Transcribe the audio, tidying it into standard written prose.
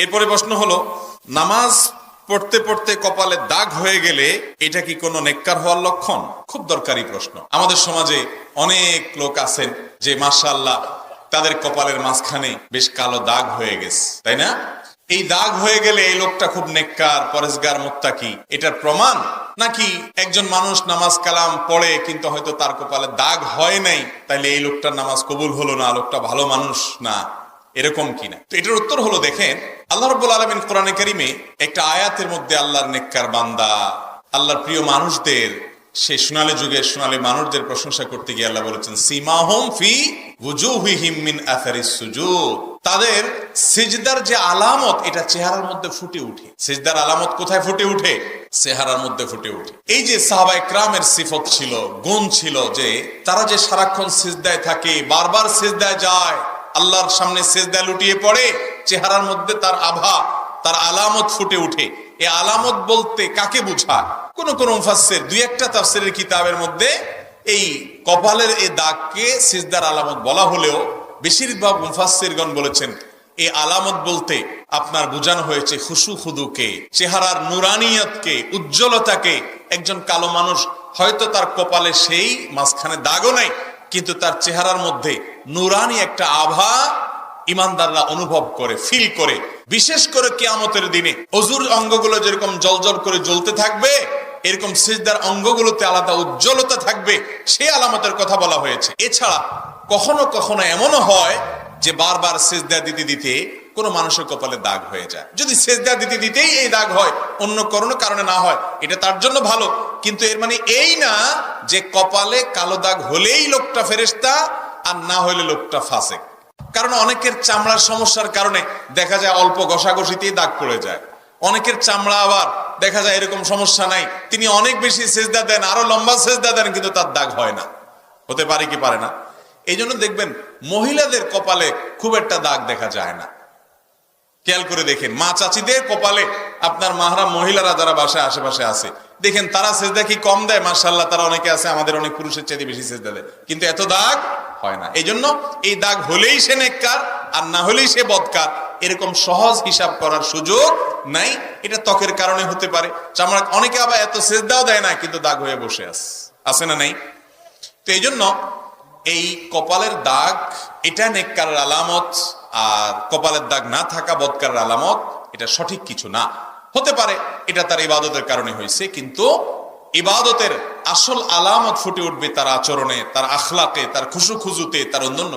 এরপরে প্রশ্ন হলো, নামাজ পড়তে পড়তে কপালে দাগ হয়ে গেলে এটা কি কোনো নেককার হওয়ার লক্ষণ? খুব দরকারি প্রশ্ন। আমাদের সমাজে অনেক লোক আছেন যে মাশাআল্লাহ তাদের কপালের মাঝখানে বেশ কালো দাগ হয়ে গেছে, তাই না? এই দাগ হয়ে গেলে এই লোকটা খুব নেককার, পরেজগার, মুত্তাকি, এটার প্রমাণ? নাকি একজন মানুষ নামাজ কালাম পড়ে কিন্তু হয়তো তার কপালে দাগ হয় নাই, তাইলে এই লোকটার নামাজ কবুল হলো না, লোকটা ভালো মানুষ না, এরকম কিনা? তো এটার উত্তর হলো, দেখেন আল্লাহ রাব্বুল আলামিন কোরআনে কারিমে একটা আয়াতের মধ্যে আল্লাহর নেককার বান্দা, আল্লাহর প্রিয় মানুষদের, সে সোনালী যুগের সোনালী মানুষদের প্রশংসা করতে গিয়ে আল্লাহ বলেছেন, সীমাহুম ফি ওয়ুজুহিহিম মিন আসারিস সুজুদ, তাদের সিজদার যে আলামত এটা চেহারার মধ্যে ফুটে ওঠে। সিজদার আলামত কোথায় ফুটে ওঠে? চেহারার মধ্যে ফুটে ওঠে। এই যে সাহাবায়ে কেরামের সিফত ছিল, গুণ ছিল যে তারা যে সারাক্ষণ সিজদায় থাকে, বারবার সিজদায় যায়, আল্লাহর সামনে সিজদায় লুটিয়ে পড়ে, চেহারার মধ্যে তার আভা, তার আলামত ফুটে ওঠে। এই আলামত বলতে কাকে বোঝায়? কোন কোন মুফাসসির, দুই একটা তাফসীরের কিতাবের মধ্যে এই কপালের এই দাগকে সিজদার আলামত বলা হলেও বেশিরভাগ মুফাসসিরগণ বলেছেন এই আলামত বলতে আপনার বোঝানো হয়েছে খুশু খুদুকে, চেহারার নুরানিয়তকে, উজ্জ্বলতাকে। একজন কালো মানুষ হয়তো তার কপালে সেই মাঝখানে দাগও নাই, কিন্তু তার চেহারার মধ্যে নুরানি একটা আভা ইমানদাররা অনুভব করে, ফিল করে। বিশেষ করে কিয়ামতের দিনে অজুর অঙ্গগুলো যেরকম জ্বলজ্বল করে জ্বলতে থাকবে, এরকম সিজদার অঙ্গগুলোতে আলাদা উজ্জ্বলতা থাকবে, সেই আলামতের কথা বলা হয়েছে। এছাড়া কখনো কখনো এমনও হয় যে বারবার সিজদা দিতে দিতে কোনো মানুষের কপালে দাগ হয়ে যায়। যদি সিজদা দিতে দিতেই এই দাগ হয়, অন্য কোনো কারণে না হয়, এটা তার জন্য ভালো। কিন্তু এর মানে এই না যে কপালে কালো দাগ হলেই লোকটা ফেরেশতা, আর না হলে লোকটা ফাসেক। কারণ অনেকের চামড়ার সমস্যার কারণে দেখা যায় অল্প ঘষাঘষিতেই দাগ পড়ে যায়। অনেকের চামড়া আবার দেখা যায় এরকম সমস্যা নাই, তিনি অনেক বেশি সিজদা দেন, আরো লম্বা সিজদা দেন, কিন্তু তার দাগ হয় না। হতে পারে কি পারে না? এই জন্য দেখবেন মহিলাদের কপালে খুব একটা দাগ দেখা যায় না। খেয়াল করে দেখেন, মা চাচিদের কপালে, আপনার মাহরাম মহিলারা যারা বাসায় আশেপাশে আছে, দেখেন তারা সিজদা কি কম দেয়? মাশাআল্লাহ, তারা অনেকে আছে আমাদের অনেক পুরুষের চাইতে বেশি সিজদা দেয়, কিন্তু এত দাগ হয় না। এই জন্য এই দাগ হলেই সে নেককার, আর না হলেই সে বদকার, এরকম সহজ হিসাব করার সুযোগ নাই। এটা ত্বকের কারণে হতে পারে, চামড়া। অনেকে আবার এত সিজদাও দেয় না, কিন্তু দাগ হয়ে বসে আছে না নাই? তো এই জন্য এই কপালের দাগ এটা নেককারের আলামত, আর কপালের দাগ না থাকা বদকারের আলামত। এটা সঠিক কিছু না। হতে পারে এটা তার ইবাদতের কারণে হয়েছে, কিন্তু ইবাদতের আসল আলামত ফুটে উঠবে তার আচরণে, তার আখলাকে, তার খুশু খুজুতে, তার অন্যান্য